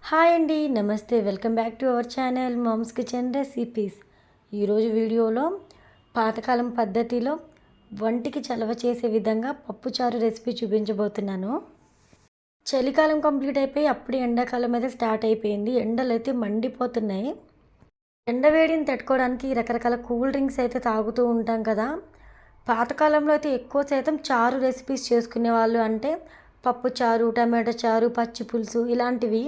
Hi అండి, నమస్తే. Welcome back to our channel mom's kitchen recipes. ఈరోజు వీడియోలో పాతకాలం పద్ధతిలో వంటికి చలవ చేసే విధంగా పప్పుచారు రెసిపీ చూపించబోతున్నాను. చలికాలం కంప్లీట్ అయిపోయి అప్పుడు ఎండాకాలం అయితే స్టార్ట్ అయిపోయింది. ఎండలు అయితే మండిపోతున్నాయి. ఎండ వేడిని తట్టుకోవడానికి రకరకాల కూల్ డ్రింక్స్ అయితే తాగుతూ ఉంటాం కదా. పాతకాలంలో అయితే ఎక్కువ శాతం చారు రెసిపీస్ చేసుకునేవాళ్ళు. అంటే పప్పుచారు, టమాటో చారు, పచ్చి పులుసు ఇలాంటివి.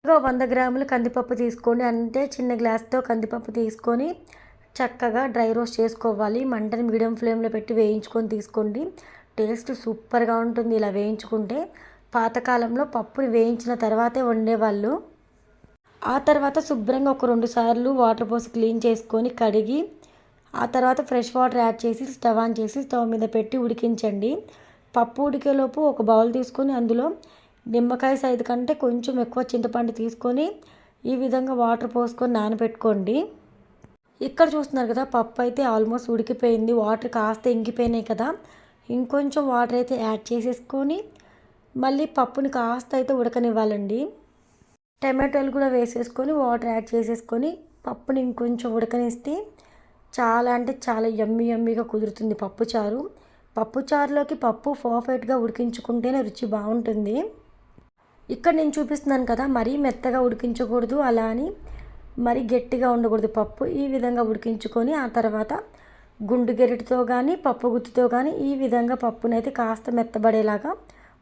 100 గ్రాములు కందిపప్పు తీసుకోండి. అంటే చిన్న గ్లాస్తో కందిపప్పు తీసుకొని చక్కగా డ్రై రోస్ట్ చేసుకోవాలి. మంటని మీడియం ఫ్లేమ్లో పెట్టి వేయించుకొని తీసుకోండి. టేస్ట్ సూపర్గా ఉంటుంది ఇలా వేయించుకుంటే. పాతకాలంలో పప్పుని వేయించిన తర్వాతే వండేవాళ్ళు. ఆ తర్వాత శుభ్రంగా ఒక 2 సార్లు వాటర్ పోసి క్లీన్ చేసుకొని కడిగి ఆ తర్వాత ఫ్రెష్ వాటర్ యాడ్ చేసి స్టవ్ ఆన్ చేసి స్టవ్ మీద పెట్టి ఉడికించండి. పప్పు ఉడికేలోపు ఒక బౌల్ తీసుకొని అందులో నిమ్మకాయ సైజు కంటే కొంచెం ఎక్కువ చింతపండు తీసుకొని ఈ విధంగా వాటర్ పోసుకొని నానబెట్టుకోండి. ఇక్కడ చూస్తున్నారు కదా, పప్పు అయితే ఆల్మోస్ట్ ఉడికిపోయింది. వాటర్ కాస్త ఇంకిపోయినాయి కదా. ఇంకొంచెం వాటర్ అయితే యాడ్ చేసేసుకొని మళ్ళీ పప్పుని కాస్త అయితే ఉడకనివ్వాలండి. టమాటోలు కూడా వేసేసుకొని వాటర్ యాడ్ చేసేసుకొని పప్పుని ఇంకొంచెం ఉడకనిస్తే చాలా అంటే చాలా యమ్మీగా కుదురుతుంది పప్పుచారు. పప్పుచారులోకి పప్పు పర్ఫెక్ట్గా ఉడికించుకుంటేనే రుచి బాగుంటుంది. ఇక్కడ నేను చూపిస్తున్నాను కదా, మరీ మెత్తగా ఉడికించకూడదు, అలా అని మరీ గట్టిగా ఉండకూడదు పప్పు. ఈ విధంగా ఉడికించుకొని ఆ తర్వాత గుండు గెరిటితో కానీ పప్పు గుత్తితో కానీ ఈ విధంగా పప్పునైతే కాస్త మెత్తబడేలాగా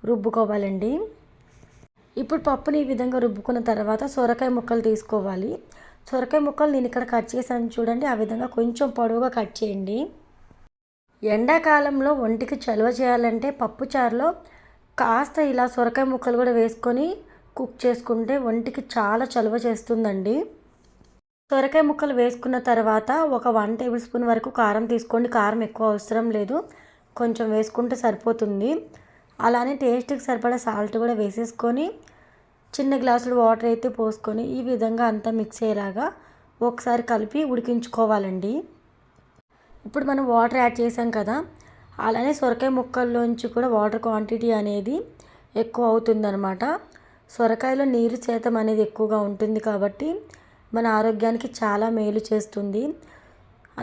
రుబ్బుకోవాలండి. ఇప్పుడు పప్పుని ఈ విధంగా రుబ్బుకున్న తర్వాత సొరకాయ ముక్కలు తీసుకోవాలి. సొరకాయ ముక్కలు నేను ఇక్కడ కట్ చేశాను చూడండి. ఆ విధంగా కొంచెం పొడవుగా కట్ చేయండి. ఎండాకాలంలో ఒంటికి చలువ చేయాలంటే పప్పుచారులో కాస్త ఇలా సొరకాయ ముక్కలు కూడా వేసుకొని కుక్ చేసుకుంటే ఒంటికి చాలా చలువ చేస్తుందండి. సొరకాయ ముక్కలు వేసుకున్న తర్వాత ఒక 1 టేబుల్ స్పూన్ వరకు కారం తీసుకోండి. కారం ఎక్కువ అవసరం లేదు, కొంచెం వేసుకుంటే సరిపోతుంది. అలానే టేస్ట్కి సరిపడా సాల్ట్ కూడా వేసేసుకొని చిన్న గ్లాసులు వాటర్ అయితే పోసుకొని ఈ విధంగా అంతా మిక్స్ అయ్యేలాగా ఒకసారి కలిపి ఉడికించుకోవాలండి. ఇప్పుడు మనం వాటర్ యాడ్ చేసాం కదా, అలానే సొరకాయ ముక్కల్లోంచి కూడా వాటర్ క్వాంటిటీ అనేది ఎక్కువ అవుతుందన్నమాట. సొరకాయలో నీరు శాతం అనేది ఎక్కువగా ఉంటుంది కాబట్టి మన ఆరోగ్యానికి చాలా మేలు చేస్తుంది.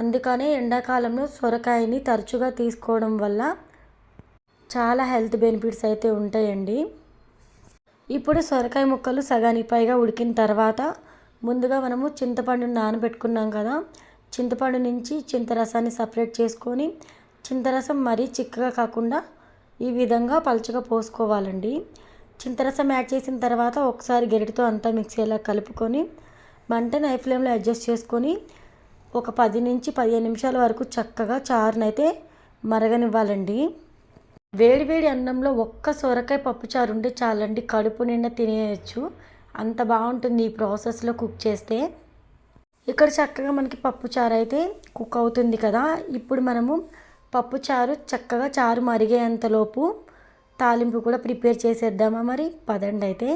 అందుకనే ఎండాకాలంలో సొరకాయని తరచుగా తీసుకోవడం వల్ల చాలా హెల్త్ బెనిఫిట్స్ అయితే ఉంటాయండి. ఇప్పుడు సొరకాయ ముక్కలు సగానికి పైగా ఉడికిన తర్వాత ముందుగా మనము చింతపండుని నానబెట్టుకున్నాం కదా, చింతపండు నుంచి చింతరసాన్ని సపరేట్ చేసుకొని చింతరసం మరీ చిక్కగా కాకుండా ఈ విధంగా పలుచగా పోసుకోవాలండి. చింతరసం యాడ్ చేసిన తర్వాత ఒకసారి గరిటెతో అంతా మిక్సీ అలా కలుపుకొని మంటని హై ఫ్లేమ్లో అడ్జస్ట్ చేసుకొని ఒక 10 నుంచి 15 నిమిషాల వరకు చక్కగా చారునైతే మరగనివ్వాలండి. వేడివేడి అన్నంలో ఒక్క సొరకాయ పప్పుచారు ఉంటే చాలండి, కడుపు నిండా తినేయచ్చు. అంత బాగుంటుంది ఈ ప్రాసెస్లో కుక్ చేస్తే. ఇక్కడ చక్కగా మనకి పప్పుచారు అయితే కుక్ అవుతుంది కదా. ఇప్పుడు మనము పప్పుచారు చక్కగా చారు మరిగేంతలోపు తాలింపు కూడా ప్రిపేర్ చేసేద్దామా మరి? పదండి అయితే.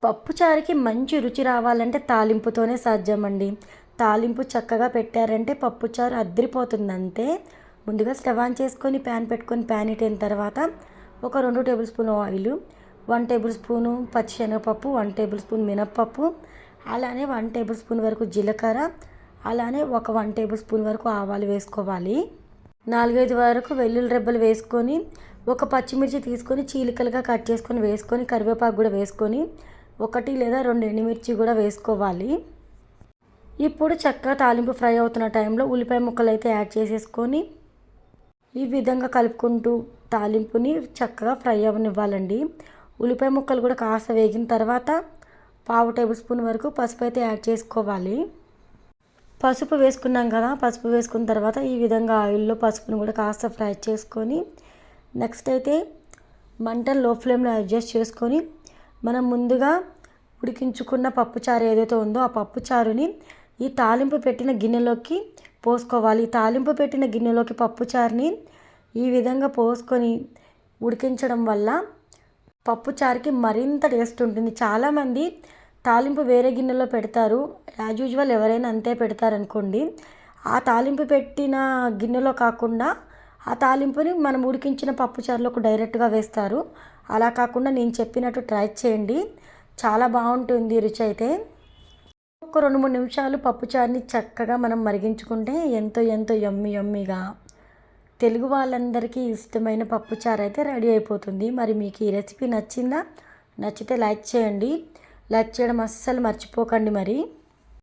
పప్పుచారుకి మంచి రుచి రావాలంటే తాలింపుతోనే సాధ్యమండి. తాలింపు చక్కగా పెట్టారంటే పప్పుచారు అద్రిపోతుంది అంతే. ముందుగా స్టవ్ ఆన్ చేసుకొని ప్యాన్ పెట్టుకొని ప్యాన్ ఇట్టిన తర్వాత ఒక 2 table spoon oil, 1 table spoon పచ్చిశనగపప్పు, 1 టేబుల్ స్పూన్ మినప్పప్పు, అలానే 1 టేబుల్ స్పూన్ వరకు జీలకర్ర, అలానే ఒక 1 టేబుల్ స్పూన్ వరకు ఆవాలు వేసుకోవాలి. 4-5 వరకు వెల్లుల్లి రెబ్బలు వేసుకొని ఒక పచ్చిమిర్చి తీసుకొని చీలికలుగా కట్ చేసుకొని వేసుకొని కరివేపాకు కూడా వేసుకొని 1 లేదా 2 ఎండుమిర్చి కూడా వేసుకోవాలి. ఇప్పుడు చక్కగా తాలింపు ఫ్రై అవుతున్న టైంలో ఉల్లిపాయ ముక్కలు అయితే యాడ్ చేసేసుకొని ఈ విధంగా కలుపుకుంటూ తాలింపుని చక్కగా ఫ్రై అవ్వనివ్వాలండి. ఉల్లిపాయ ముక్కలు కూడా కాస్త వేగిన తర్వాత 1/2 టేబుల్ స్పూన్ వరకు పసుపు అయితే యాడ్ చేసుకోవాలి. పసుపు వేసుకున్నాం కదా, పసుపు వేసుకున్న తర్వాత ఈ విధంగా ఆయిల్లో పసుపును కూడా కాస్త ఫ్రై చేసుకొని నెక్స్ట్ అయితే మంటను లో ఫ్లేమ్లో అడ్జస్ట్ చేసుకొని మనం ముందుగా ఉడికించుకున్న పప్పుచారు ఏదైతే ఉందో ఆ పప్పుచారుని ఈ తాలింపు పెట్టిన గిన్నెలోకి పోసుకోవాలి. తాలింపు పెట్టిన గిన్నెలోకి పప్పుచారుని ఈ విధంగా పోసుకొని ఉడికించడం వల్ల పప్పుచారుకి మరింత టేస్ట్ ఉంటుంది. చాలామంది తాలింపు వేరే గిన్నెలో పెడతారు, యాజ్ యూజువల్ ఎవరైనా అంతే పెడతారనుకోండి. ఆ తాలింపు పెట్టిన గిన్నెలో కాకుండా ఆ తాలింపుని మనం ఉడికించిన పప్పుచారులోకి డైరెక్ట్గా వేస్తారు. అలా కాకుండా నేను చెప్పినట్టు ట్రై చేయండి, చాలా బాగుంటుంది రుచి అయితే. ఒక 2-3 నిమిషాలు పప్పుచారుని చక్కగా మనం మరిగించుకుంటే ఎంతో ఎంతో యమ్మీ యమ్మీగా తెలుగు వాళ్ళందరికీ ఇష్టమైన పప్పుచారు అయితే రెడీ అయిపోతుంది. మరి మీకు ఈ రెసిపీ నచ్చిందా? నచ్చితే లైక్ చేయండి. లైక్ చేయడం అస్సలు మర్చిపోకండి మరి.